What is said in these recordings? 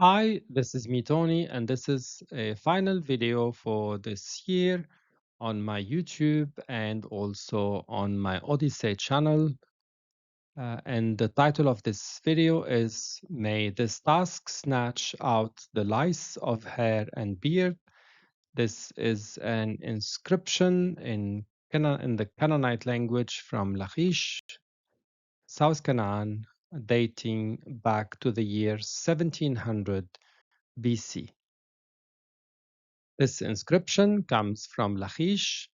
Hi, this is me, Tony, and this is a final video for this year on my YouTube and also on my Odyssey channel. And the title of this video is May this task snatch out the lice of hair and beard. This is an inscription in the Canaanite language from Lachish, South Canaan, dating back to the year 1700 BC. This inscription comes from Lachish.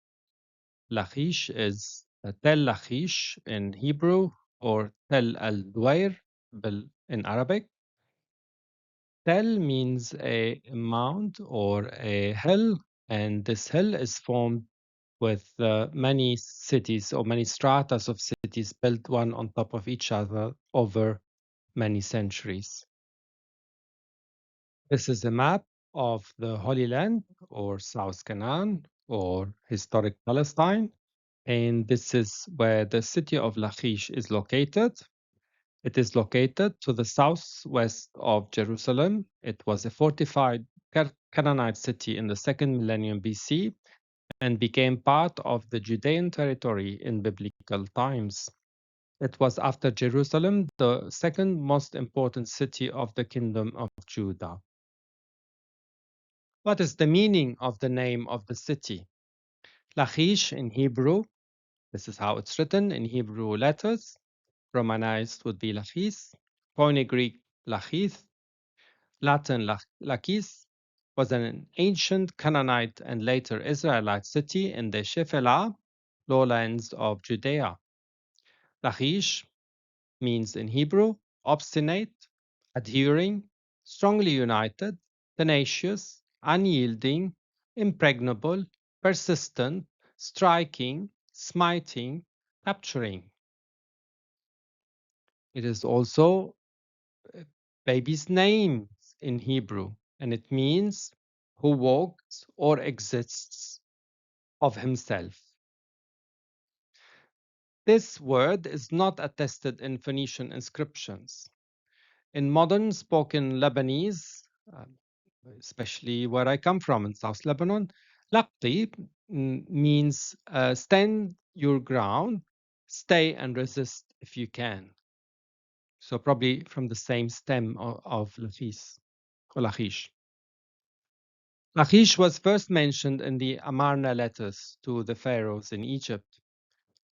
Lachish is Tell Lachish in Hebrew or Tell al-Duwair in Arabic. Tell means a mount or a hill, and this hill is formed with many cities or many stratas of cities built one on top of each other over many centuries. This is a map of the Holy Land or South Canaan or historic Palestine. And this is where the city of Lachish is located. It is located to the southwest of Jerusalem. It was a fortified Canaanite city in the second millennium BC and became part of the Judean territory in biblical times. It was, after Jerusalem, the second most important city of the kingdom of Judah. What is the meaning of the name of the city? Lachish in Hebrew, this is how it's written in Hebrew letters. Romanized would be Lachish. Koine Greek Lachith. Latin Lachish was an ancient Canaanite and later Israelite city in the Shephelah lowlands of Judea. Lachish means in Hebrew obstinate, adhering, strongly united, tenacious, unyielding, impregnable, persistent, striking, smiting, capturing. It is also a baby's name in Hebrew, and it means who walks or exists of himself. This word is not attested in Phoenician inscriptions. In modern spoken Lebanese, especially where I come from in South Lebanon, laqti means stand your ground, stay and resist if you can. So probably from the same stem of Lachish or Lachish. Lachish was first mentioned in the Amarna letters to the pharaohs in Egypt.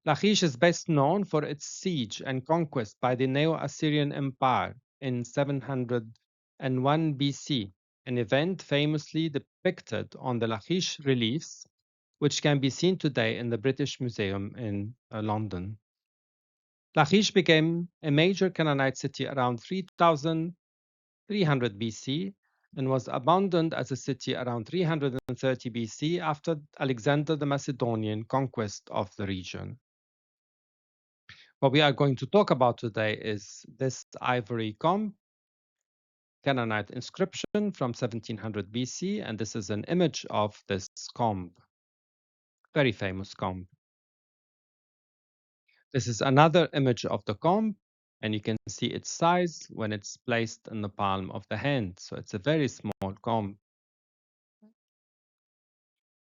Lachish is best known for its siege and conquest by the Neo-Assyrian Empire in 701 BC, an event famously depicted on the Lachish reliefs, which can be seen today in the British Museum in London. Lachish became a major Canaanite city around 3300 BC and was abandoned as a city around 330 BC after Alexander the Macedonian conquest of the region. What we are going to talk about today is this ivory comb, Canaanite inscription from 1700 BC, and this is an image of this comb, very famous comb. This is another image of the comb, and you can see its size when it's placed in the palm of the hand. So it's a very small comb.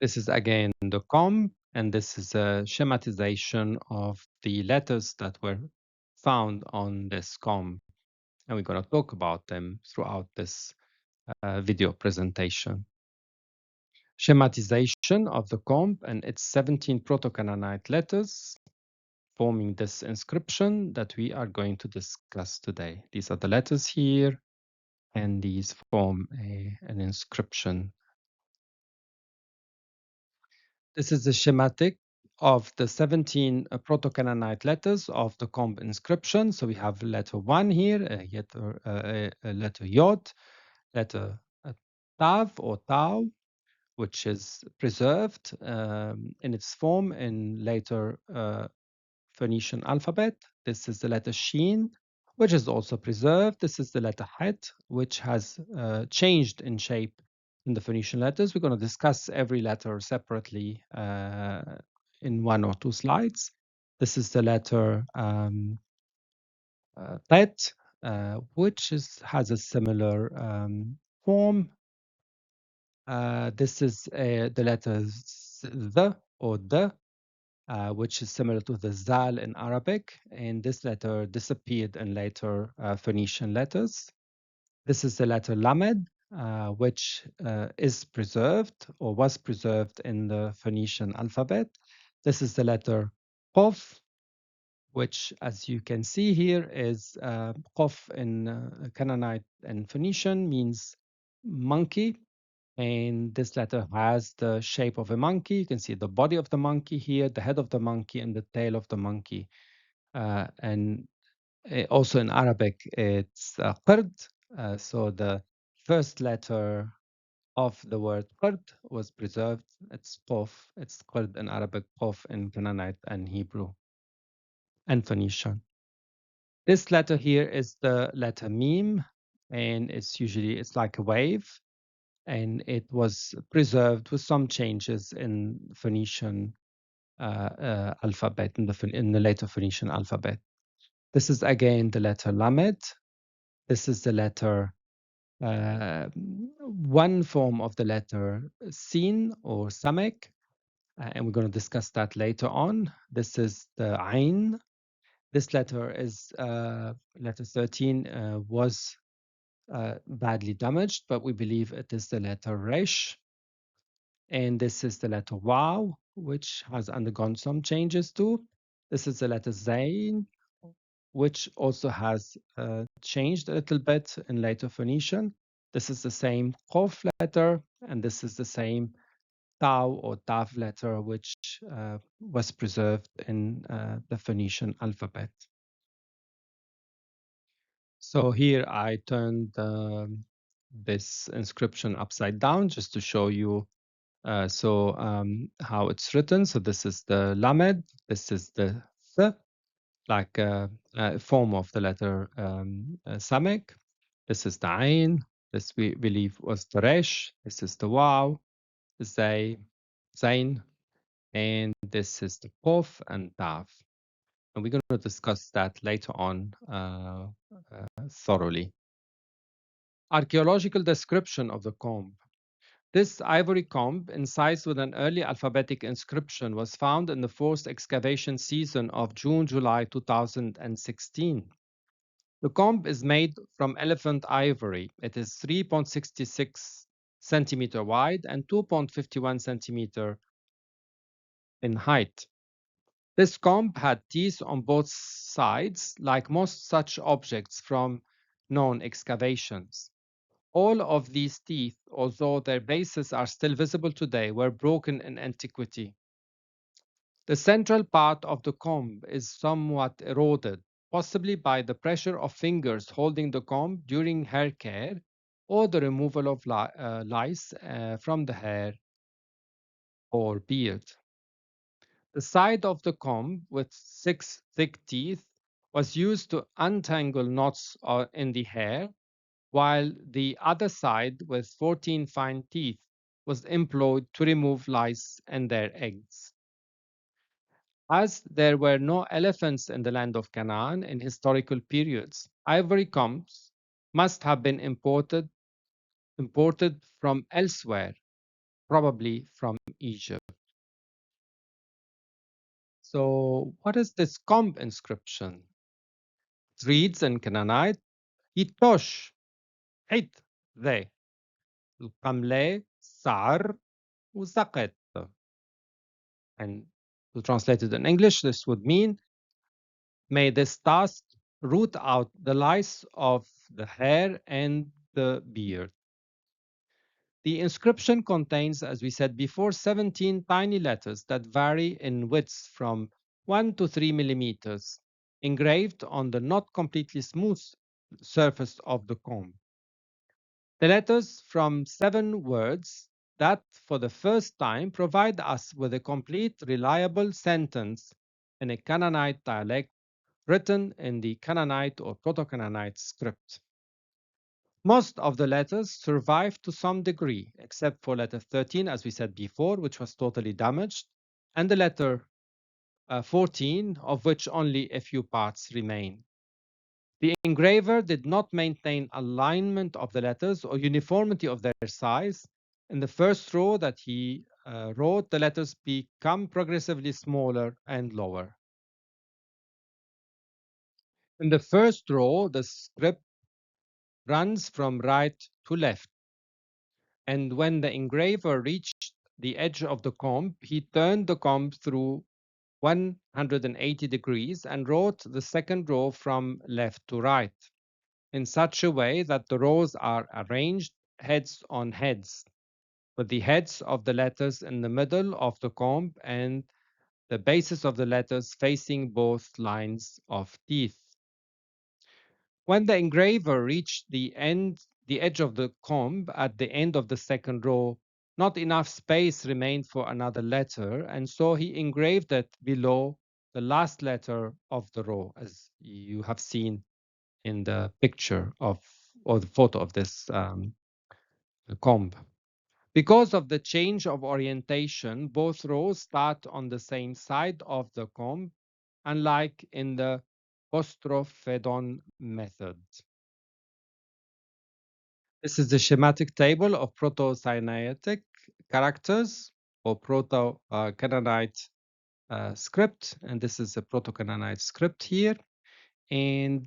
This is again the comb, and this is a schematization of the letters that were found on this comb. And we're going to talk about them throughout this video presentation. Schematization of the comb and its 17 Proto-Canaanite letters forming this inscription that we are going to discuss today. These are the letters here, and these form an inscription. This is the schematic of the 17 Proto-Canaanite letters of the comb inscription. So we have letter 1 here, a letter Yod, letter Tav or Tau, which is preserved in its form in later Phoenician alphabet. This is the letter Shin, which is also preserved. This is the letter Het, which has changed in shape in the Phoenician letters. We're going to discuss every letter separately in 1 or 2 slides. This is the letter Tet, which has a similar form. This is the letter the or the, which is similar to the zal in Arabic, and this letter disappeared in later Phoenician letters. This is the letter lamed, which is preserved or was preserved in the Phoenician alphabet. This is the letter qaf, which, as you can see here, is qaf in Canaanite and Phoenician means monkey. And this letter has the shape of a monkey. You can see the body of the monkey here, the head of the monkey, and the tail of the monkey. And also in Arabic, it's qird. So the first letter of the word qird was preserved. It's qaf. It's qird in Arabic, qaf in Canaanite and Hebrew and Phoenician. This letter here is the letter meme, and it's like a wave, and it was preserved with some changes in Phoenician alphabet, in the later Phoenician alphabet. This is again the letter lamed. This is the letter, one form of the letter sin or samek, and we're going to discuss that later on. This is the ain. This letter is letter 13 was badly damaged, but we believe it is the letter resh. And this is the letter waw, which has undergone some changes too. This is the letter zain, which also has changed a little bit in later Phoenician. This is the same Qof letter, and this is the same Tau or Tav letter, which was preserved in the Phoenician alphabet. So here I turned this inscription upside down just to show you how it's written. So this is the lamed, this is the th, like a form of the letter samek. This is the ain. This we believe was the resh. This is the waw, zay, zain, and this is the qaf and tav. And we're going to discuss that later on thoroughly. Archaeological description of the comb. This ivory comb, incised with an early alphabetic inscription, was found in the fourth excavation season of June-July 2016. The comb is made from elephant ivory. It is 3.66 centimeter wide and 2.51 centimeter in height. This comb had teeth on both sides, like most such objects from known excavations. All of these teeth, although their bases are still visible today, were broken in antiquity. The central part of the comb is somewhat eroded, possibly by the pressure of fingers holding the comb during hair care or the removal of lice from the hair or beard. The side of the comb with 6 thick teeth was used to untangle knots in the hair, while the other side with 14 fine teeth was employed to remove lice and their eggs. As there were no elephants in the land of Canaan in historical periods, ivory combs must have been imported from elsewhere, probably from Egypt. So what is this comb inscription? It reads in Canaanite, Yitosh, Hit, they, القملة سعر وسقط. And to translate it in English, this would mean, may this task root out the lice of the hair and the beard. The inscription contains, as we said before, 17 tiny letters that vary in width from 1 to 3 millimeters, engraved on the not completely smooth surface of the comb. The letters from 7 words that, for the first time, provide us with a complete, reliable sentence in a Canaanite dialect written in the Canaanite or Proto-Canaanite script. Most of the letters survive to some degree, except for letter 13, as we said before, which was totally damaged, and the letter 14, of which only a few parts remain. The engraver did not maintain alignment of the letters or uniformity of their size. In the first row that he wrote, the letters become progressively smaller and lower. In the first row, the script runs from right to left. And when the engraver reached the edge of the comb, he turned the comb through 180 degrees and wrote the second row from left to right in such a way that the rows are arranged heads on heads, with the heads of the letters in the middle of the comb and the bases of the letters facing both lines of teeth. When the engraver reached the edge of the comb at the end of the second row, not enough space remained for another letter, and so he engraved it below the last letter of the row, as you have seen in the picture of or the photo of this comb. Because of the change of orientation, both rows start on the same side of the comb, unlike in the postrophodon method. This is the schematic table of Proto-Sinaitic characters or Proto-Canaanite script, and this is a Proto-Canaanite script here. And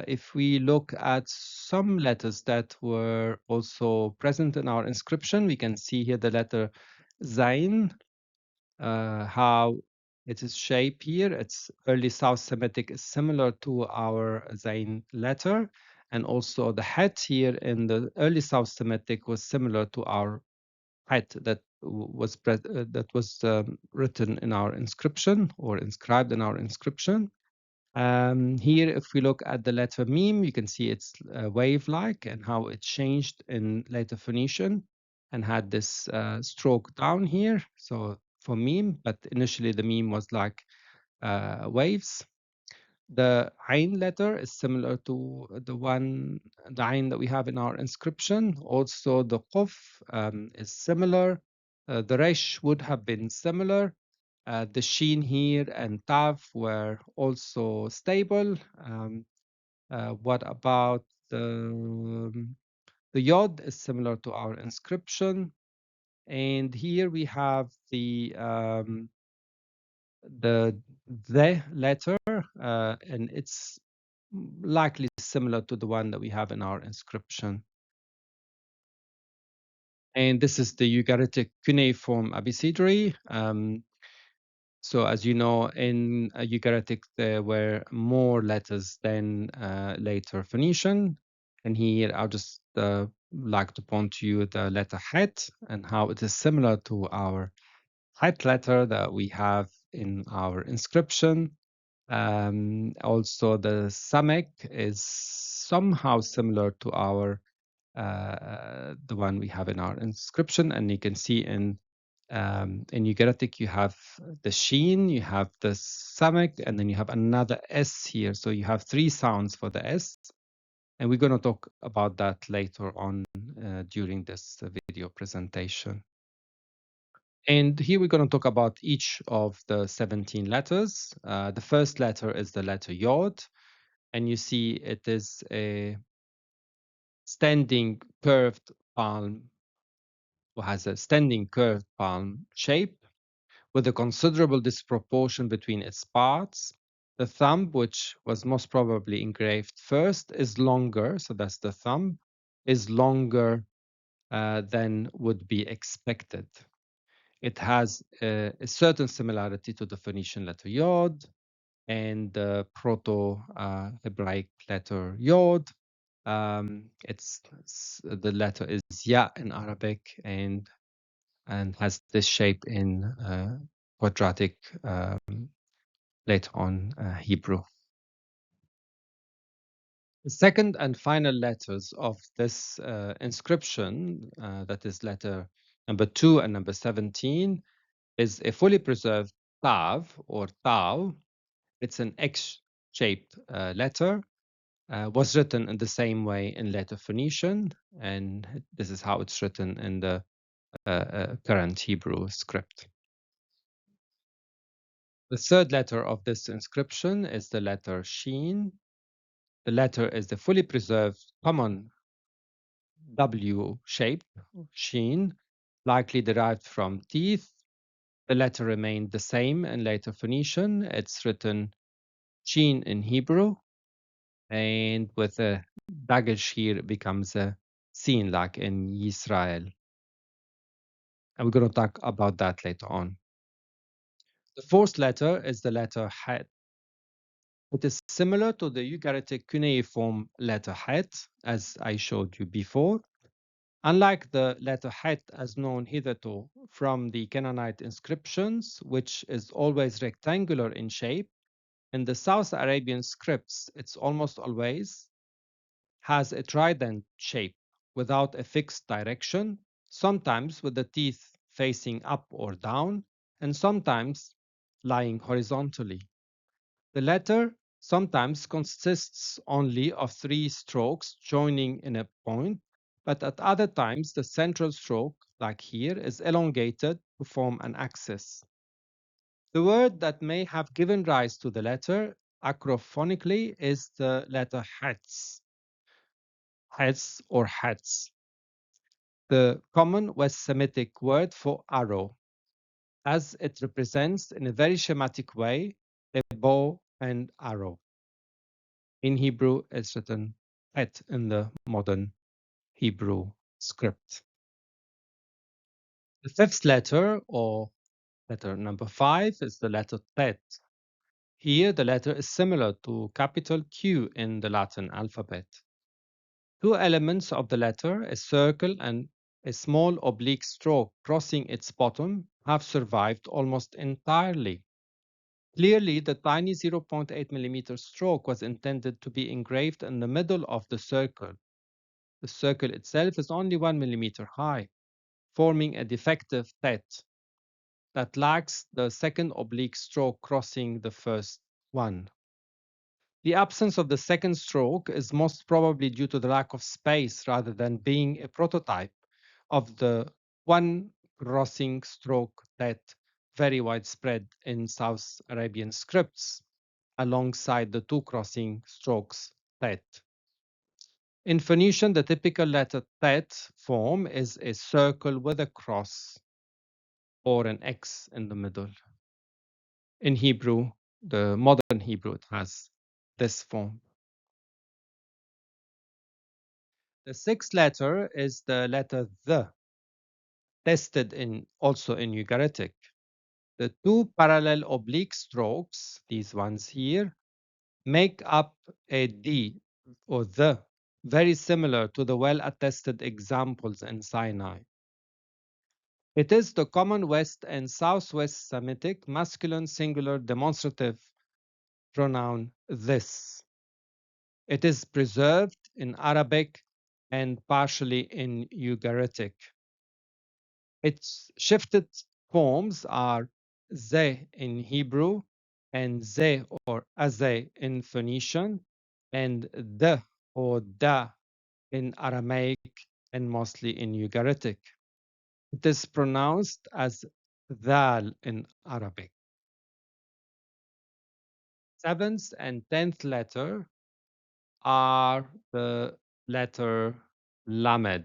if we look at some letters that were also present in our inscription, we can see here the letter Zain, how it is shaped here. It's early South Semitic is similar to our Zain letter. And also the hat here in the early South Semitic was similar to our hat that was written in our inscription or inscribed in our inscription. Here, if we look at the letter meme, you can see it's wave-like and how it changed in later Phoenician and had this stroke down here. So for meme, but initially the meme was like waves. The Ain letter is similar to the Ain that we have in our inscription. Also, the Quf is similar. The Resh would have been similar. The Sheen here and Tav were also stable. What about the Yod is similar to our inscription. And here we have the letter, and it's likely similar to the one that we have in our inscription. And this is the Ugaritic cuneiform abecedary. So as you know, in Ugaritic, there were more letters than later Phoenician. And here I'll just like to point to you the letter Het and how it is similar to our Het letter that we have in our inscription. Also, the Samek is somehow similar to our the one we have in our inscription, and you can see in Ugaritic you have the Sheen, you have the Samek, and then you have another S here. So you have three sounds for the S, and we're going to talk about that later on during this video presentation. And here we're going to talk about each of the 17 letters. The first letter is the letter Yod, and you see it is a standing curved palm, or has a standing curved palm shape with a considerable disproportion between its parts. The thumb, which was most probably engraved first, is longer, so that's the thumb, is longer than would be expected. It has a certain similarity to the Phoenician letter Yod and the Proto-Hebraic letter Yod. The letter is Ya in Arabic and has this shape in quadratic later on Hebrew. The second and final letters of this inscription, that is letter number 2 and number 17, is a fully preserved Tav or Tau. It's an X-shaped letter. Was written in the same way in later Phoenician, and this is how it's written in the current Hebrew script. The third letter of this inscription is the letter Sheen. The letter is the fully preserved common W shape, sheen, likely derived from teeth. The letter remained the same in later Phoenician. It's written sheen in Hebrew, and with a dagesh here it becomes a sin, like in Israel. And we're going to talk about that later on. The fourth letter is the letter Het. It is similar to the Ugaritic cuneiform letter Het, as I showed you before. Unlike the letter Het as known hitherto from the Canaanite inscriptions, which is always rectangular in shape, in the South Arabian scripts, it's almost always has a trident shape without a fixed direction, sometimes with the teeth facing up or down, and sometimes lying horizontally. The letter sometimes consists only of 3 strokes joining in a point, but at other times the central stroke, like here, is elongated to form an axis. The word that may have given rise to the letter acrophonically is the letter hats, hats or hats, the common West Semitic word for arrow, as it represents in a very schematic way a bow and arrow. In Hebrew, it's written het in the modern Hebrew script. The fifth letter, or letter number 5, is the letter tet. Here, the letter is similar to capital Q in the Latin alphabet. 2 elements of the letter, a circle and a small oblique stroke crossing its bottom, have survived almost entirely. Clearly, the tiny 0.8 mm stroke was intended to be engraved in the middle of the circle. The circle itself is only 1 mm high, forming a defective tet that lacks the second oblique stroke crossing the first one. The absence of the second stroke is most probably due to the lack of space rather than being a prototype of the one crossing stroke tet very widespread in South Arabian scripts alongside the 2 crossing strokes tet. In Phoenician, the typical letter tet form is a circle with a cross or an X in the middle. In Hebrew, the modern Hebrew, it has this form. The sixth letter is the letter the, tested also in Ugaritic. The 2 parallel oblique strokes, these ones here, make up a D or the, very similar to the well-attested examples in Sinai. It is the common West and Southwest Semitic masculine singular demonstrative pronoun this. It is preserved in Arabic and partially in Ugaritic. Its shifted forms are ze in Hebrew and ze or aze in Phoenician and the or da in Aramaic and mostly in Ugaritic. It is pronounced as dal in Arabic. 7th and 10th letter are the letter lamed.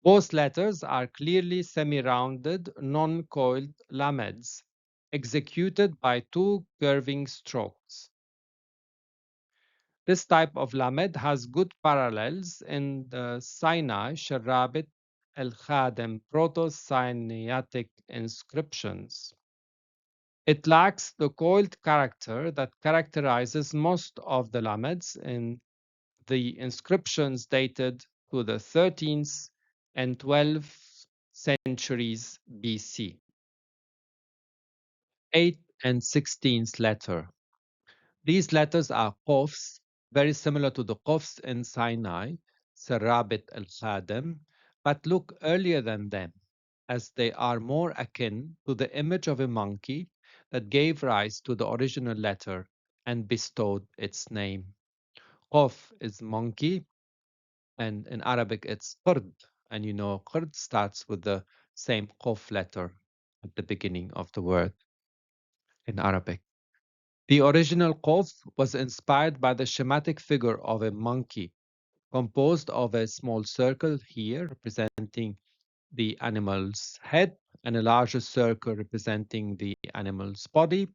Both letters are clearly semi-rounded, non-coiled lameds, executed by 2 curving strokes. This type of lamed has good parallels in the Sinai, Sharabit, El-Khadem, Proto-Sinaitic inscriptions. It lacks the coiled character that characterizes most of the lameds in the inscriptions dated to the 13th and 12th centuries BC. 8th and 16th letter. These letters are qofs, very similar to the qofs in Sinai, Sarabit al-Khadem, but look earlier than them, as they are more akin to the image of a monkey that gave rise to the original letter and bestowed its name. Qof is monkey, and in Arabic it's qurd, and you know qurd starts with the same qaf letter at the beginning of the word in Arabic. The original Qaf was inspired by the schematic figure of a monkey, composed of a small circle here representing the animal's head, and a larger circle representing the animal's body,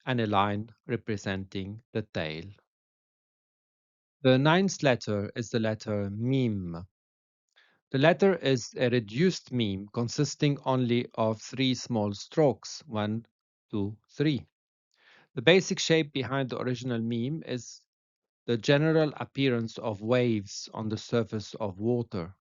and a line representing the tail. The ninth letter is the letter meme. The letter is a reduced meme consisting only of three small strokes, 1, 2, 3. The basic shape behind the original meme is the general appearance of waves on the surface of water.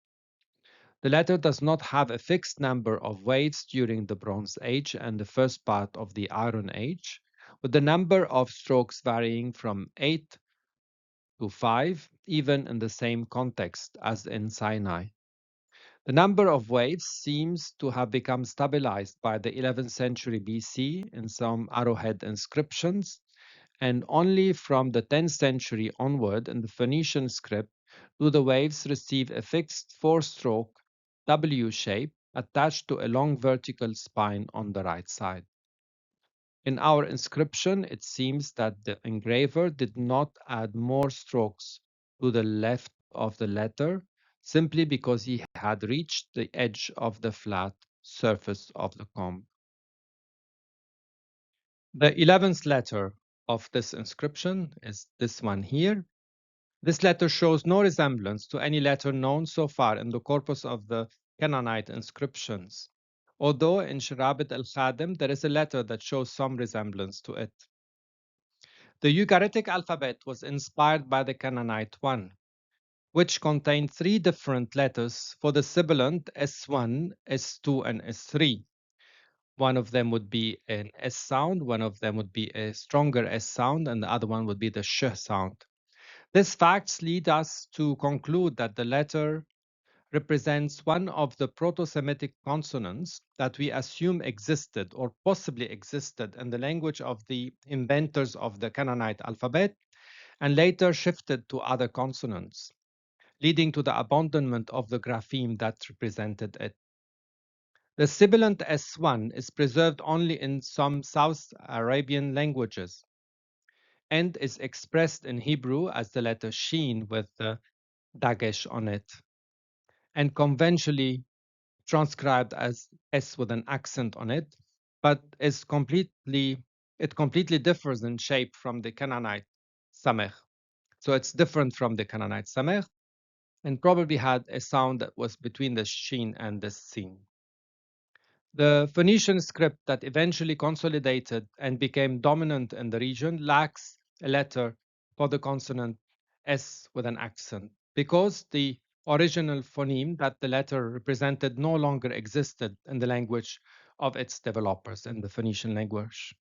The letter does not have a fixed number of waves during the Bronze Age and the first part of the Iron Age, with the number of strokes varying from 8 to 5, even in the same context as in Sinai. The number of waves seems to have become stabilized by the 11th century BC in some arrowhead inscriptions, and only from the 10th century onward in the Phoenician script do the waves receive a fixed four-stroke W shape attached to a long vertical spine on the right side. In our inscription, it seems that the engraver did not add more strokes to the left of the letter simply because he had reached the edge of the flat surface of the comb. The 11th letter of this inscription is this one here. This letter shows no resemblance to any letter known so far in the corpus of the Canaanite inscriptions, although in Sharabit al-Khadim there is a letter that shows some resemblance to it. The Ugaritic alphabet was inspired by the Canaanite one, which contained three different letters for the sibilant S1, S2, and S3. One of them would be an S sound, one of them would be a stronger S sound, and the other one would be the sh sound. These facts lead us to conclude that the letter represents one of the Proto-Semitic consonants that we assume existed or possibly existed in the language of the inventors of the Canaanite alphabet and later shifted to other consonants, leading to the abandonment of the grapheme that represented it. The sibilant S1 is preserved only in some South Arabian languages and is expressed in Hebrew as the letter Shin with the dagesh on it, and conventionally transcribed as S with an accent on it, but it completely differs in shape from the Canaanite samech. So it's different from the Canaanite samech and probably had a sound that was between the shin and the sin. The Phoenician script that eventually consolidated and became dominant in the region lacks a letter for the consonant S with an accent because the original phoneme that the letter represented no longer existed in the language of its developers in the Phoenician language.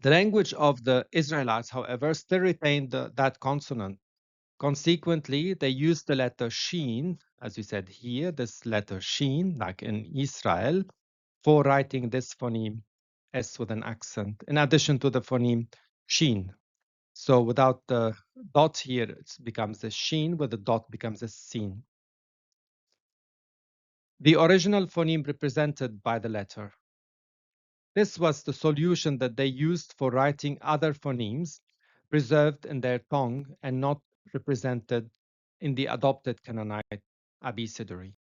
The language of the Israelites, however, still retained that consonant. Consequently, they used the letter Shin, as we said here, this letter Shin, like in Israel, for writing this phoneme S with an accent, in addition to the phoneme Shin. So without the dot here, it becomes a Shin, with the dot becomes a Sin. The original phoneme represented by the letter. This was the solution that they used for writing other phonemes preserved in their tongue and not represented in the adopted Canaanite abecedary.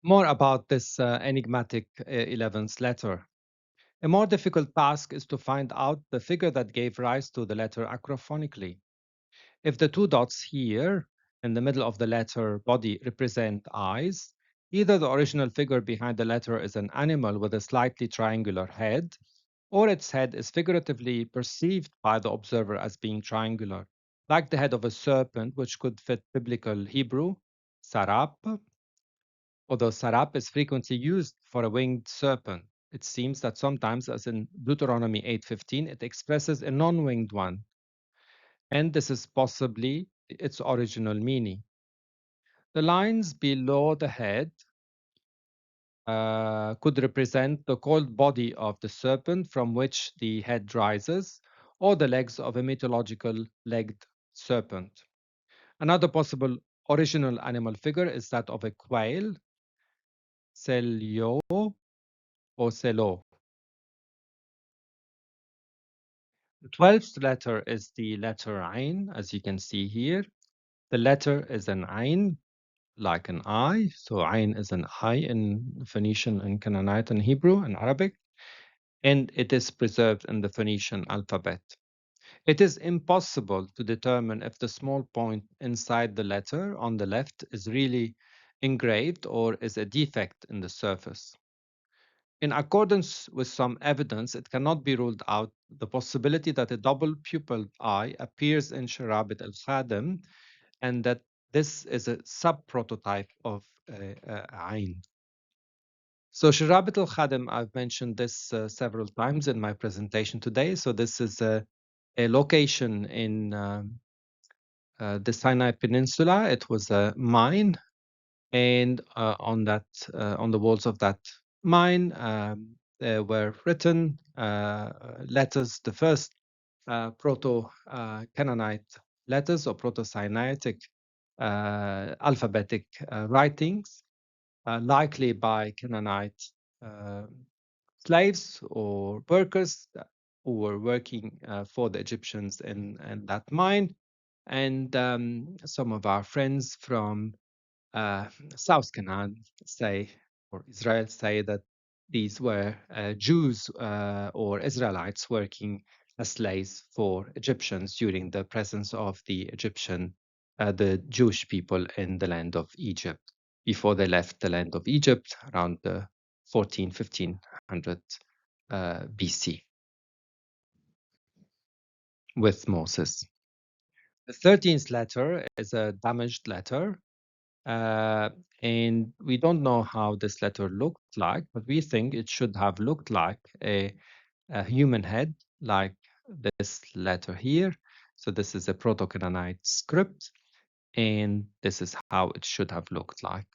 More about this enigmatic 11th letter. A more difficult task is to find out the figure that gave rise to the letter acrophonically. If the two dots here in the middle of the letter body represent eyes, either the original figure behind the letter is an animal with a slightly triangular head, or its head is figuratively perceived by the observer as being triangular, like the head of a serpent, which could fit biblical Hebrew, sarap, although sarap is frequently used for a winged serpent. It seems that sometimes, as in Deuteronomy 8:15, it expresses a non-winged one, and this is possibly its original meaning. The lines below the head could represent the coiled body of the serpent from which the head rises, or the legs of a mythological legged serpent. Another possible original animal figure is that of a quail, selio or selo. The 12th letter is the letter Ain, as you can see here. The letter is an Ain, like an I. So Ain is an I in Phoenician and Canaanite and Hebrew and Arabic, and it is preserved in the Phoenician alphabet. It is impossible to determine if the small point inside the letter on the left is really engraved or is a defect in the surface. In accordance with some evidence, it cannot be ruled out the possibility that a double-pupiled eye appears in Sharabit al-Khadim and that this is a sub-prototype of Ain. So Sharabit al-Khadim, I've mentioned this several times in my presentation today. So this is a location in the Sinai Peninsula. It was a mine, and on the walls of that mine there were written letters, the first proto-Canaanite letters or proto-Sinaitic alphabetic writings, likely by Canaanite slaves or workers who were working for the Egyptians in that mine. And some of our friends from South Canaan say, or Israel say, that these were Jews or Israelites working as slaves for Egyptians during the presence of the the Jewish people in the land of Egypt before they left the land of Egypt around the 1500 BC with Moses. The 13th letter is a damaged letter. And we don't know how this letter looked like, but we think it should have looked like a human head, like this letter here. So this is a Proto-Canaanite script, and this is how it should have looked like.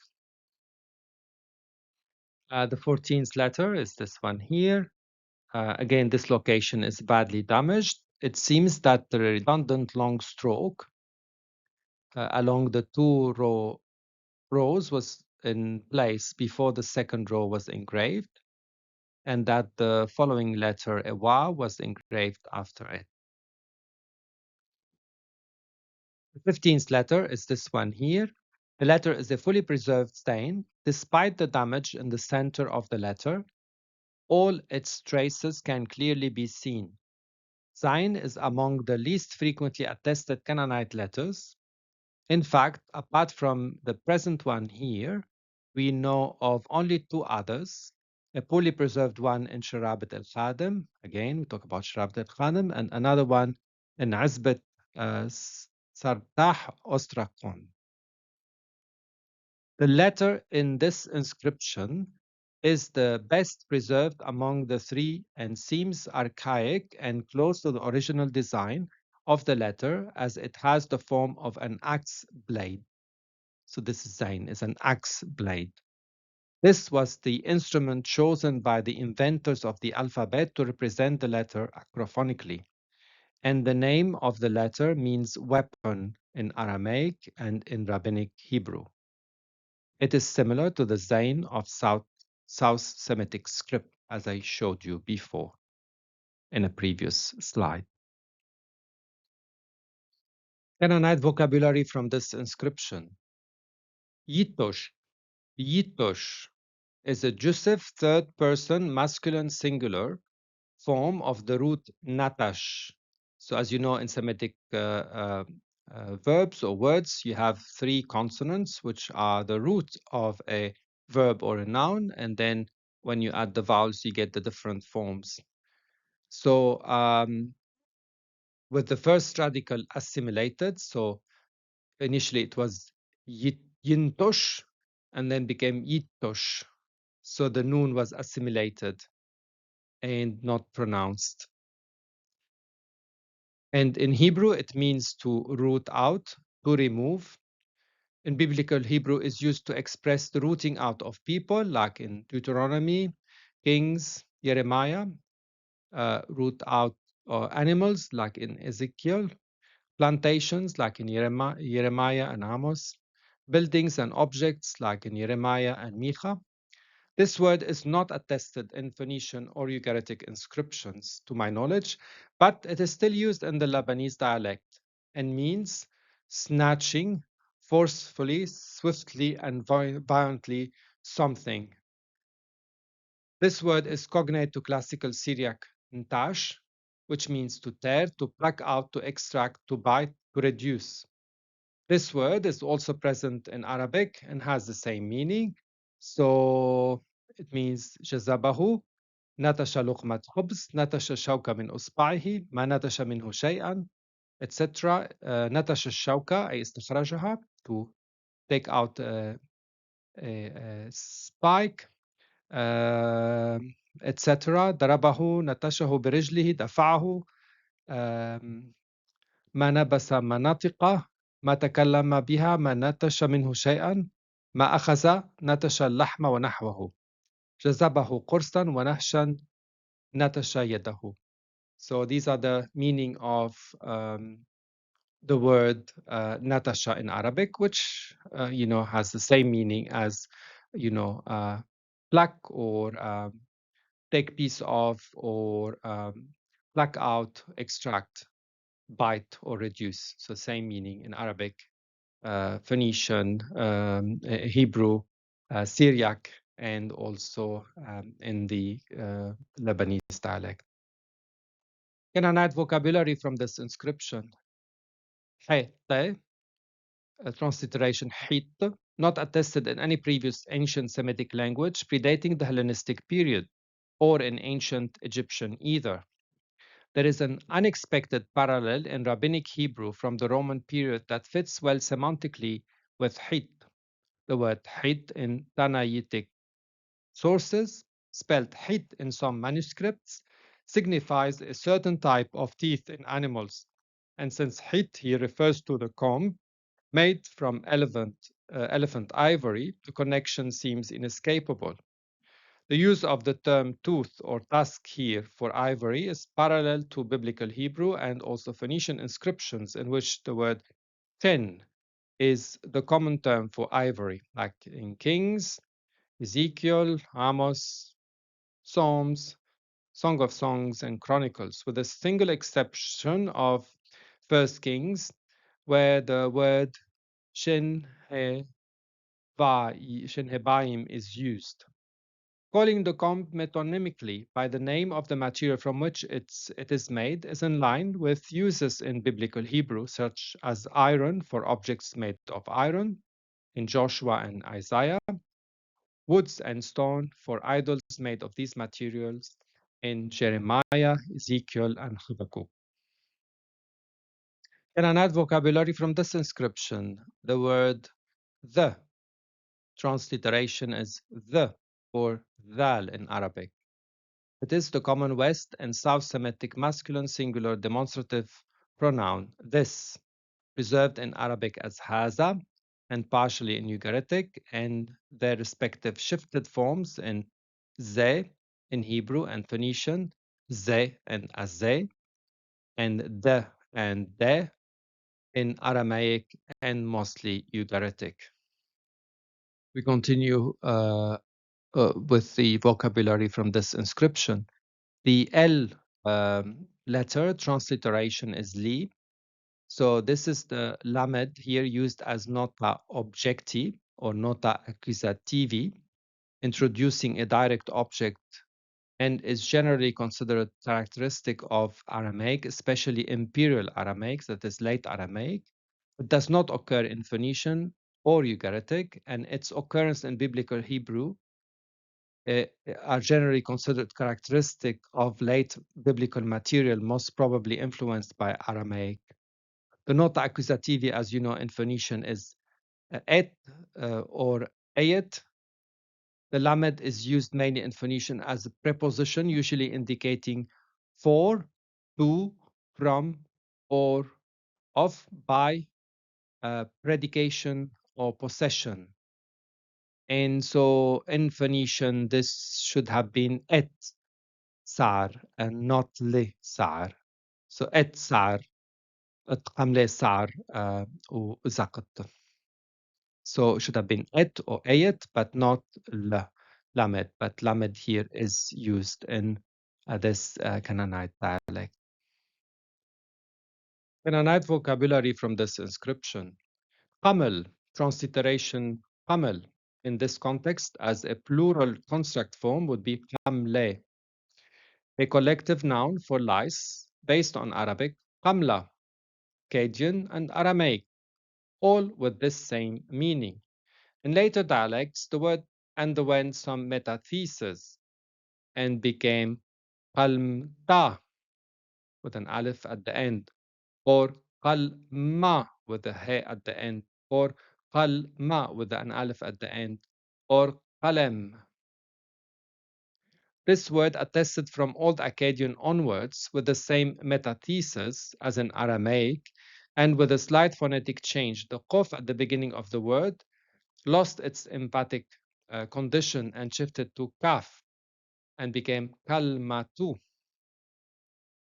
The 14th letter is this one here. Again, this location is badly damaged. It seems that the redundant long stroke along the two rows was in place before the second row was engraved, and that the following letter, Ewa, was engraved after it. The 15th letter is this one here. The letter is a fully preserved stain. Despite the damage in the center of the letter, all its traces can clearly be seen. Zain is among the least frequently attested Canaanite letters. In fact, apart from the present one here, we know of only two others, a poorly preserved one in Sharabit al-Khadim, again, we talk about Sharabit al-Khadim, and another one in Azbet Sartah Ostrakon. The letter in this inscription is the best preserved among the three and seems archaic and close to the original design of the letter as it has the form of an axe blade. So this Zain is an axe blade. This was the instrument chosen by the inventors of the alphabet to represent the letter acrophonically. And the name of the letter means weapon in Aramaic and in Rabbinic Hebrew. It is similar to the Zain of South Semitic script, as I showed you before in a previous slide. Canaanite vocabulary from this inscription. Yitosh. Yitosh is a Joseph third-person masculine singular form of the root natash. So as you know, in Semitic verbs or words, you have three consonants, which are the root of a verb or a noun. And then when you add the vowels, you get the different forms. So with the first radical assimilated, so initially it was yintosh and then became yitosh. So the noon was assimilated and not pronounced. And in Hebrew, it means to root out, to remove. In biblical Hebrew, is used to express the rooting out of people, like in Deuteronomy, Kings, Jeremiah, root out animals, like in Ezekiel, plantations, like in Jeremiah and Amos, buildings and objects, like in Jeremiah and Micha. This word is not attested in Phoenician or Ugaritic inscriptions, to my knowledge, but it is still used in the Lebanese dialect and means snatching forcefully, swiftly, and violently something. This word is cognate to classical Syriac ntash, which means to tear, to pluck out, to extract, to bite, to reduce. This word is also present in Arabic and has the same meaning. So it means جذبه نتش لقمة خبز نتش الشوكة من إصبعه ما نتش منه شيئا etc. نتش الشوكة أي استخرجها to take out a spike etc. ضربه نتشه برجله دفعه ما نبس مناطقه ما تكلم بها ما نتش منه شيئا ما أخذ نتش اللحم ونحوه جذبه قرصا ونهشا نتش يده. So these are the meaning of the word natasha in Arabic, which has the same meaning as pluck or take piece of or pluck out, extract, bite or reduce. So same meaning in Arabic, Phoenician, Hebrew, Syriac, and also in the Lebanese dialect. Canaanite vocabulary from this inscription. حيطة, transliteration حيط, not attested in any previous ancient Semitic language predating the Hellenistic period, or in ancient Egyptian either. There is an unexpected parallel in Rabbinic Hebrew from the Roman period that fits well semantically with hit. The word hit in Tanaitic sources, spelled hit in some manuscripts, signifies a certain type of teeth in animals. And since hit here refers to the comb made from elephant ivory, the connection seems inescapable. The use of the term tooth or tusk here for ivory is parallel to Biblical Hebrew and also Phoenician inscriptions in which the word ten is the common term for ivory, like in Kings, Ezekiel, Amos, Psalms, Song of Songs, and Chronicles, with a single exception of First Kings, where the word shin hebaim is used. Calling the comb metonymically by the name of the material from which it is made is in line with uses in Biblical Hebrew, such as iron for objects made of iron in Joshua and Isaiah, woods and stone for idols made of these materials in Jeremiah, Ezekiel, and Habakkuk. Can I add vocabulary from this inscription? The word the, transliteration is the or dhal in Arabic. It is the common West and South Semitic masculine singular demonstrative pronoun this, preserved in Arabic as haza and partially in Ugaritic, and their respective shifted forms in ze in Hebrew and Phoenician, ze and azeh, and de in Aramaic and mostly Ugaritic. We continue with the vocabulary from this inscription. The L letter transliteration is li. So this is the lamed here used as nota objecti or nota accusativi, introducing a direct object, and is generally considered characteristic of Aramaic, especially Imperial Aramaic, that is late Aramaic. It does not occur in Phoenician or Ugaritic, and its occurrence in Biblical Hebrew are generally considered characteristic of late biblical material, most probably influenced by Aramaic. The nota accusativi, as you know, in Phoenician is et or ayet. The lamed is used mainly in Phoenician as a preposition, usually indicating for, to, from, or of, by, predication, or possession. And so in Phoenician, this should have been et sar and not le sar. So et sar, et قملة sar وزقت. So it should have been et or ayet, but not la. lamed, but lamed here is used in this Canaanite dialect. Canaanite vocabulary from this inscription. قمل, transliteration قمل. In this context, as a plural construct form would be قملة, a collective noun for lice based on Arabic قملة, Akkadian, and Aramaic, all with this same meaning. In later dialects, the word underwent some metathesis and became قلمتا with an alif at the end, or قلما with a he at the end, or قلما with an alif at the end, or قلم. This word attested from Old Akkadian onwards with the same metathesis as in Aramaic, and with a slight phonetic change. The qaf at the beginning of the word lost its emphatic condition and shifted to kaf and became kalmatu.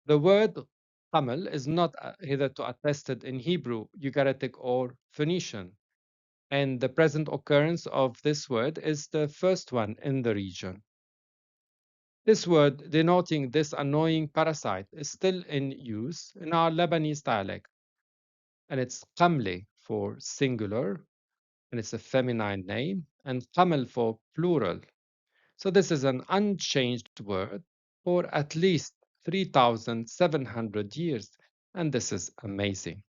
The word Tamil is not hitherto attested in Hebrew, Ugaritic, or Phoenician, and the present occurrence of this word is the first one in the region. This word, denoting this annoying parasite, is still in use in our Lebanese dialect, and it's qamle for singular, and it's a feminine name, and qamel for plural. So this is an unchanged word for at least 3,700 years, and this is amazing.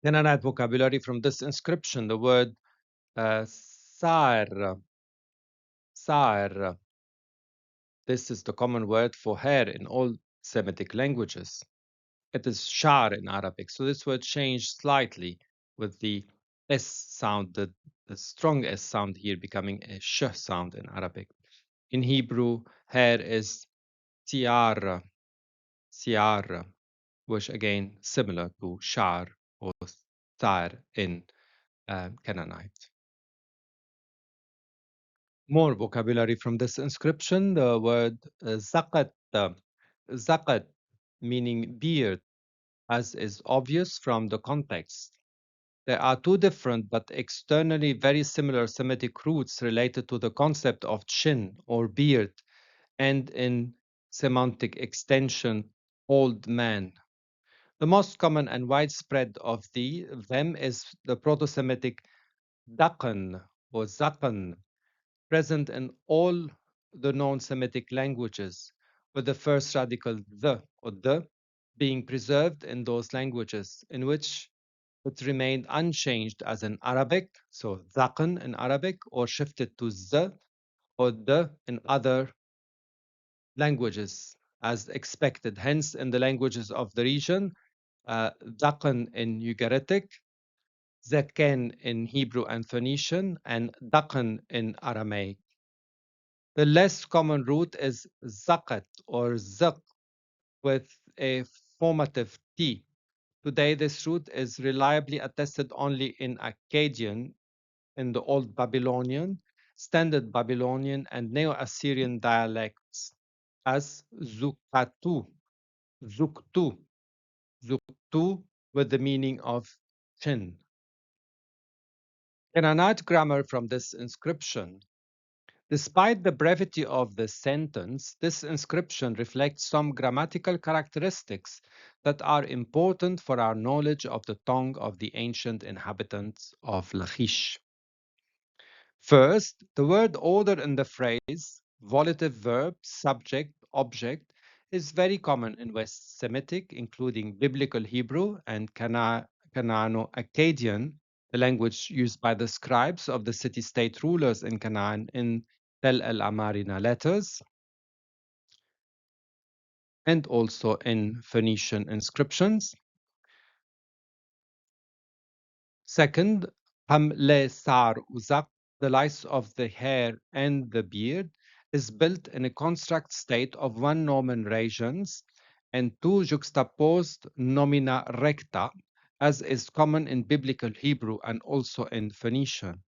Canaanite vocabulary from this inscription, the word sa'r. This is the common word for hair in all Semitic languages. It is shar in Arabic, so this word changed slightly with the S sound, the strong S sound here becoming a sh sound in Arabic. In Hebrew, hair is tiara, which again similar to shar or tar in Canaanite. More vocabulary from this inscription, the word zaqat, meaning beard, as is obvious from the context. There are two different but externally very similar Semitic roots related to the concept of chin or beard, and in semantic extension, old man. The most common and widespread of them is the Proto-Semitic daqan or zaqan, present in all the known Semitic languages, with the first radical the or the being preserved in those languages in which it remained unchanged as in Arabic, so zaqan in Arabic, or shifted to z or the in other languages as expected. Hence, in the languages of the region, Daqan in Ugaritic, Zaken in Hebrew and Phoenician, and Daqan in Aramaic. The less common root is Zaqat or Zaq with a formative T. Today, this root is reliably attested only in Akkadian, in the Old Babylonian, Standard Babylonian, and Neo-Assyrian dialects as Zukatu, Zuktu, Zuktu with the meaning of chin. Canaanite grammar from this inscription. Despite the brevity of the sentence, this inscription reflects some grammatical characteristics that are important for our knowledge of the tongue of the ancient inhabitants of Lachish. First, the word order in the phrase, volitive verb, subject, object, is very common in West Semitic, including Biblical Hebrew and Canaano-Akkadian, the language used by the scribes of the city-state rulers in Canaan in Tell Amarina letters, and also in Phoenician inscriptions. Second, قملة سار وزق, the lice of the hair and the beard, is built in a construct state of one nomen regions and two juxtaposed nomina recta, as is common in Biblical Hebrew and also in Phoenician.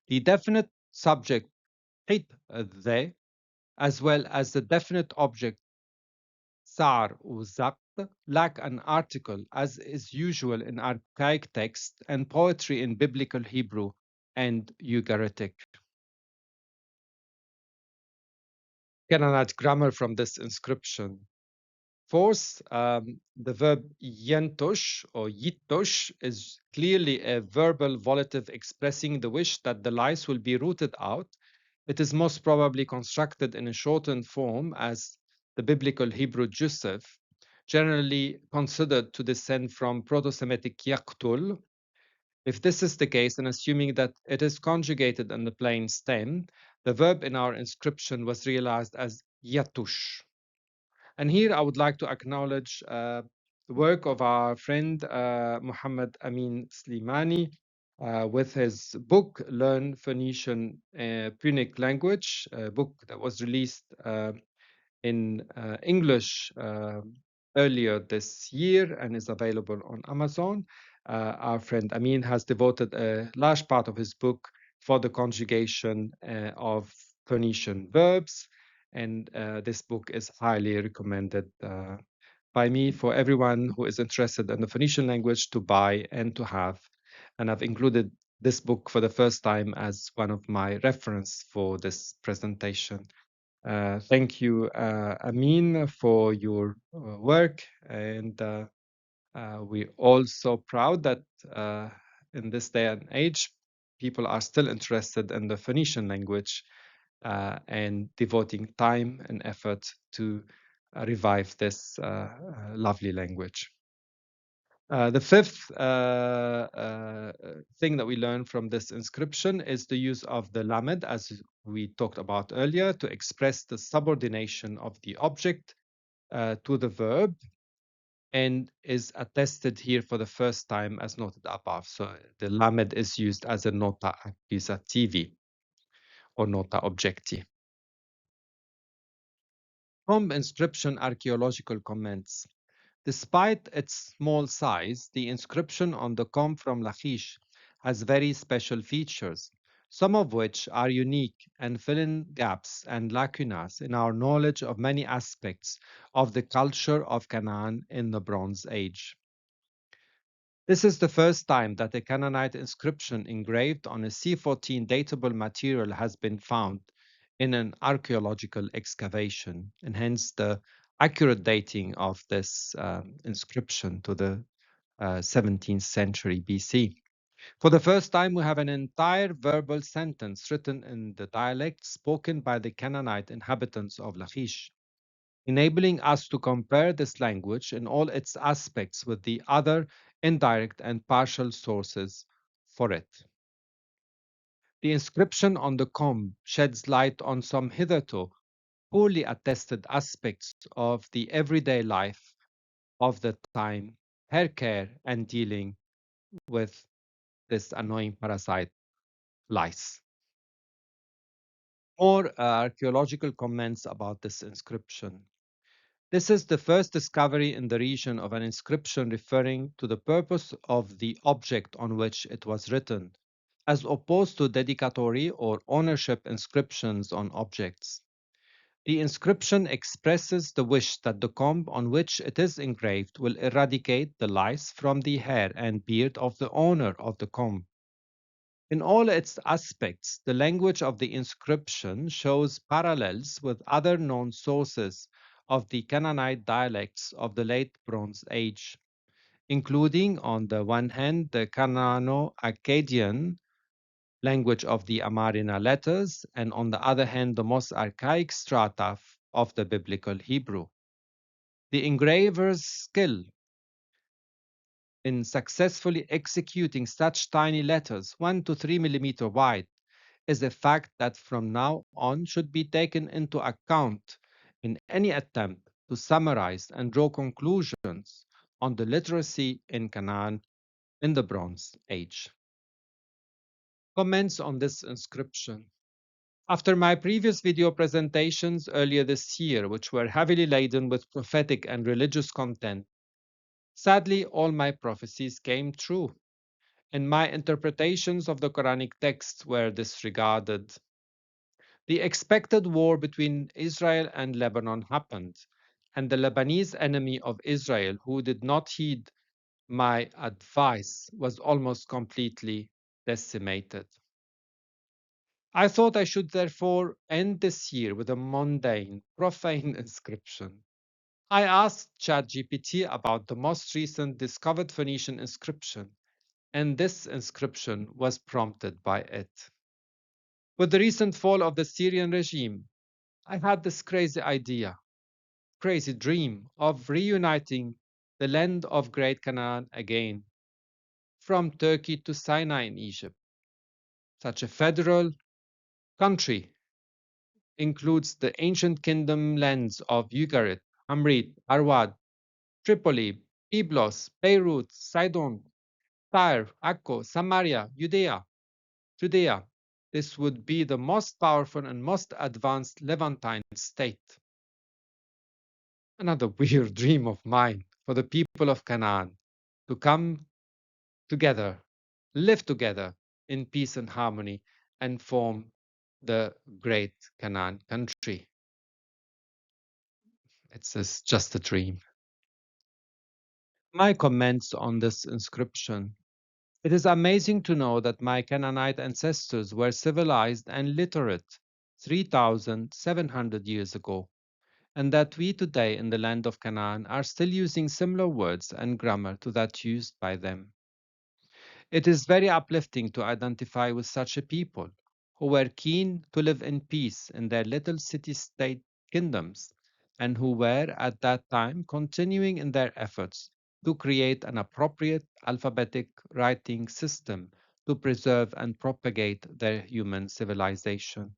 The definite subject قط the, as well as the definite object sar وزق, lack an article, as is usual in archaic text and poetry in Biblical Hebrew, and Ugaritic. Canaanite grammar from this inscription. Fourth, the verb yentosh or yitosh is clearly a verbal volitive expressing the wish that the lice will be rooted out. It is most probably constructed in a shortened form as the biblical Hebrew Joseph, generally considered to descend from Proto-Semitic yaktul. If this is the case, and assuming that it is conjugated in the plain stem, the verb in our inscription was realized as yatush. And here I would like to acknowledge the work of our friend Muhammad Amin Slimani with his book, Learn Phoenician Punic Language, a book that was released in English earlier this year and is available on Amazon. Our friend Amin has devoted a large part of his book for the conjugation of Phoenician verbs, and this book is highly recommended by me for everyone who is interested in the Phoenician language to buy and to have. And I've included this book for the first time as one of my reference for this presentation. Thank you, Amin, for your work. And we're also proud that in this day and age, people are still interested in the Phoenician language and devoting time and effort to revive this lovely language. The fifth thing that we learn from this inscription is the use of the lamed, as we talked about earlier, to express the subordination of the object to the verb, and is attested here for the first time as noted above. So the lamed is used as a nota accusativi or nota objecti. From inscription archaeological comments. Despite its small size, the inscription on the comb from Lachish has very special features, some of which are unique and fill in gaps and lacunas in our knowledge of many aspects of the culture of Canaan in the Bronze Age. This is the first time that a Canaanite inscription engraved on a C14 datable material has been found in an archaeological excavation, and hence the accurate dating of this inscription to the 17th century BC. For the first time, we have an entire verbal sentence written in the dialect spoken by the Canaanite inhabitants of Lachish, enabling us to compare this language in all its aspects with the other indirect and partial sources for it. The inscription on the comb sheds light on some hitherto poorly attested aspects of the everyday life of the time, hair care, and dealing with this annoying parasite, lice. More archaeological comments about this inscription. This is the first discovery in the region of an inscription referring to the purpose of the object on which it was written, as opposed to dedicatory or ownership inscriptions on objects. The inscription expresses the wish that the comb on which it is engraved will eradicate the lice from the hair and beard of the owner of the comb. In all its aspects, the language of the inscription shows parallels with other known sources of the Canaanite dialects of the late Bronze Age, including, on the one hand, the Canaano-Akkadian language of the Amarina letters, and on the other hand, the most archaic strata of the Biblical Hebrew. The engraver's skill in successfully executing such tiny letters, 1 to 3 millimeter wide, is a fact that from now on should be taken into account in any attempt to summarize and draw conclusions on the literacy in Canaan in the Bronze Age. Comments on this inscription. After my previous video presentations earlier this year, which were heavily laden with prophetic and religious content, sadly, all my prophecies came true, and my interpretations of the Quranic texts were disregarded. The expected war between Israel and Lebanon happened, and the Lebanese enemy of Israel, who did not heed my advice, was almost completely decimated. I thought I should therefore end this year with a mundane, profane inscription. I asked Chat GPT about the most recent discovered Phoenician inscription, and this inscription was prompted by it. With the recent fall of the Syrian regime, I had this crazy idea, crazy dream of reuniting the land of Great Canaan again, from Turkey to Sinai in Egypt. Such a federal country includes the ancient kingdom lands of Ugarit, Amrit, Arwad, Tripoli, Byblos, Beirut, Sidon, Tyre, Akko, Samaria, Judea. This would be the most powerful and most advanced Levantine state. Another weird dream of mine for the people of Canaan to come together, live together in peace and harmony, and form the great Canaan country. Just a dream. My comments on this inscription. It is amazing to know that my Canaanite ancestors were civilized and literate 3,700 years ago, and that we today in the land of Canaan are still using similar words and grammar to that used by them. It is very uplifting to identify with such a people who were keen to live in peace in their little city state kingdoms and who were at that time continuing in their efforts to create an appropriate alphabetic writing system to preserve and propagate their human civilization.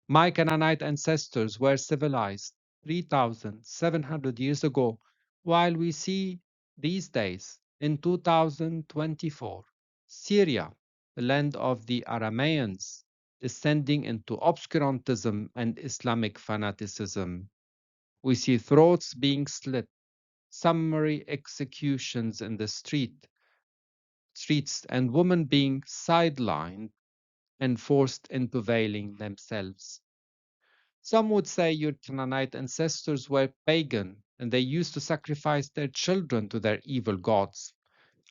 My Canaanite ancestors were civilized 3,700 years ago, while we see these days in 2024 Syria, the land of the Aramaeans, descending into obscurantism and Islamic fanaticism. We see throats being slit, summary executions in the streets, and women being sidelined and forced into veiling themselves. Some would say your Canaanite ancestors were pagan and they used to sacrifice their children to their evil gods.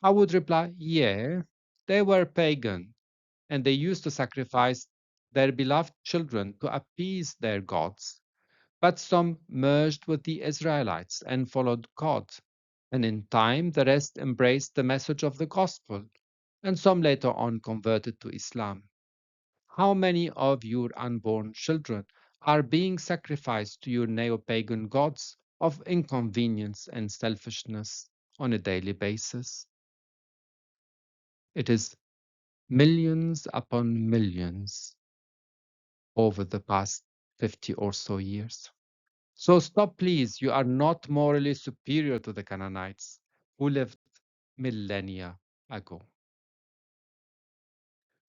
I would reply, yeah, they were pagan and they used to sacrifice their beloved children to appease their gods. But some merged with the Israelites and followed God. And in time, the rest embraced the message of the gospel, and some later on converted to Islam. How many of your unborn children are being sacrificed to your neo pagan gods of inconvenience and selfishness on a daily basis? It is millions upon millions over the past 50 or so years. So stop, please. You are not morally superior to the Canaanites who lived millennia ago.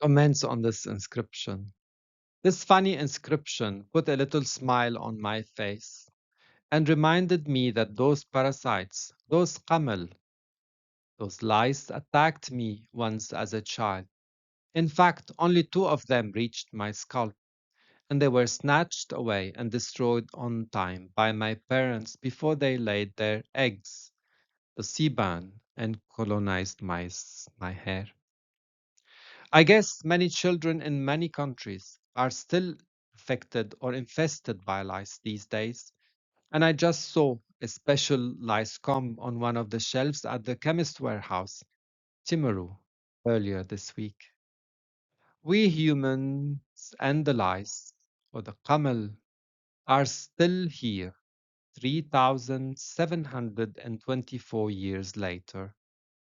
Comments on this inscription. This funny inscription put a little smile on my face and reminded me that those parasites, those qamel, those lice attacked me once as a child. In fact, only two of them reached my scalp, and they were snatched away and destroyed on time by my parents before they laid their eggs, the sebum, and colonized my hair. I guess many children in many countries are still affected or infested by lice these days, and I just saw a special lice comb on one of the shelves at the chemist warehouse, Timaru, earlier this week. We humans and the lice, or the camel, are still here 3,724 years later.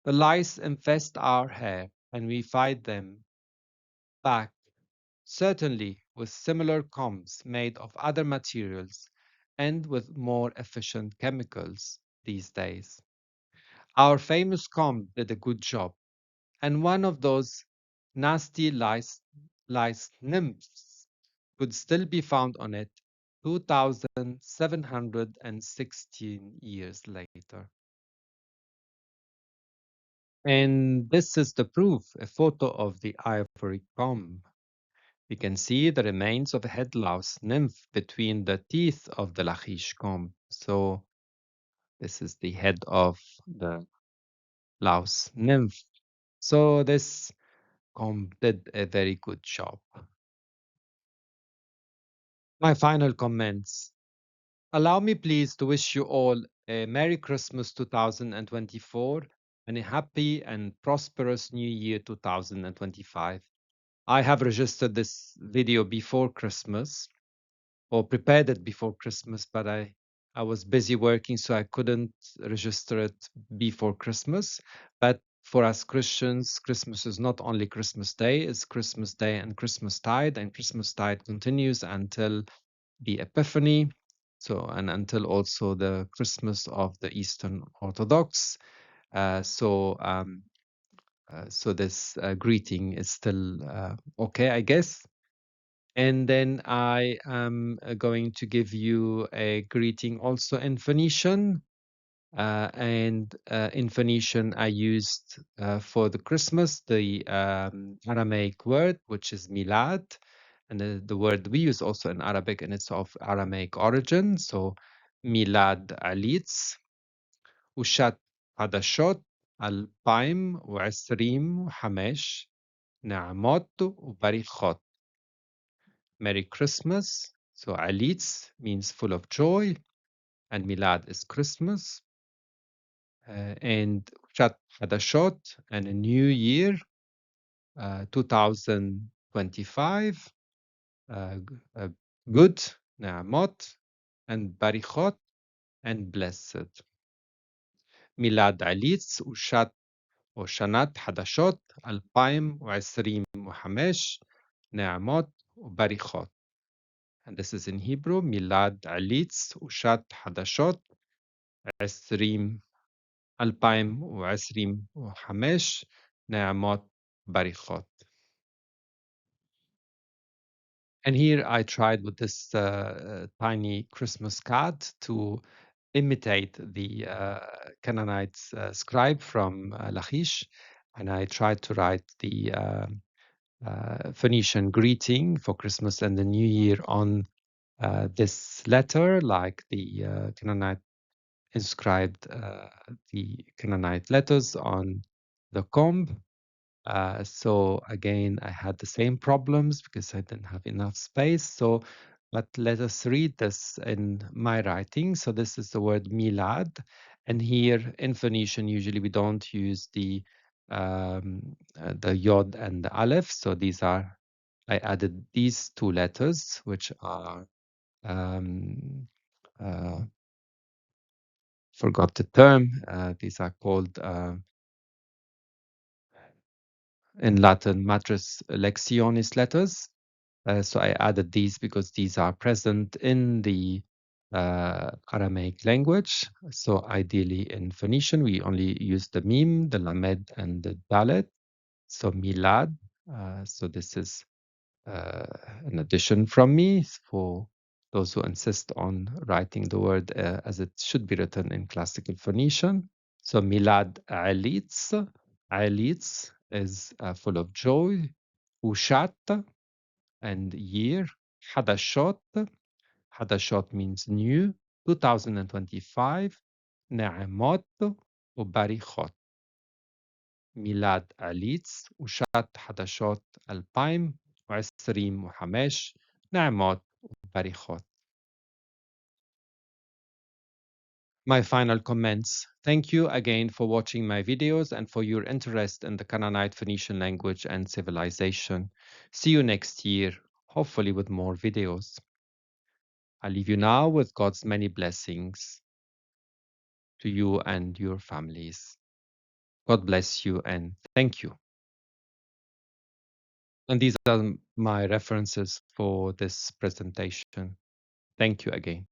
The lice infest our hair and we fight them back, certainly with similar combs made of other materials and with more efficient chemicals these days. Our famous comb did a good job, and one of those nasty lice nymphs could still be found on it 2,716 years later. And this is the proof, a photo of the ivory comb. We can see the remains of a head louse nymph between the teeth of the Lachish comb. So this is the head of the louse nymph. So this did a very good job. My final comments. Allow me, please, to wish you all a Merry Christmas 2024 and a happy and prosperous New Year 2025. I have registered this video before Christmas or prepared it before Christmas, but I was busy working, so I couldn't register it before Christmas. But for us Christians, Christmas is not only Christmas Day, it's Christmas Day and Christmastide, and Christmastide continues until the Epiphany, so and until also the Christmas of the Eastern Orthodox. So this greeting is still okay, I guess. And then I am going to give you a greeting also in Phoenician. In Phoenician, I used for the Christmas the Aramaic word, which is milad, and the word we use also in Arabic, and it's of Aramaic origin. So milad aliz, ushat hadashot, alpaim, وعشرين وحماش, نعمات وبريخات. Merry Christmas. So Alitz means full of joy, and Milad is Christmas. And Chat Hadashot and a new year, 2025. Good, Na'amot, and Barichot, and blessed. Milad Alitz, Ushat وشنات حداشot 2025 نعمات وبركات. And this is in Hebrew, Milad Alitz Ushat Hadashot 2025 نعمات بركات. And here I tried with this tiny Christmas card to imitate the Canaanite scribe from Lachish, and I tried to write the Phoenician greeting for Christmas and the New Year on this letter, like the Canaanite inscribed the Canaanite letters on the comb. So again, I had the same problems because I didn't have enough space. So, but let us read this in my writing. So this is the word milad, and here in Phoenician, usually we don't use the yod and the aleph. So these are, I added these two letters, which are uh, forgot the term. These are called in Latin matris lectionis letters. So I added these because these are present in the Aramaic language. So ideally in Phoenician, we only use the mim, the lamed, and the dalet. So milad. So this is an addition from me for those who insist on writing the word as it should be written in classical Phoenician. So milad alitz. Alitz is full of joy. Ushat and year. Hadashot. Hadashot means new. 2025. Na'amot وبركات. ميلاد أليتس وشات حداشات 2025 نعمات وبركات. My final comments. Thank you again for watching my videos and for your interest in the Canaanite Phoenician language and civilization. See you next year, hopefully with more videos. I leave you now with God's many blessings to you and your families. God bless you and thank you. And these are my references for this presentation. Thank you again.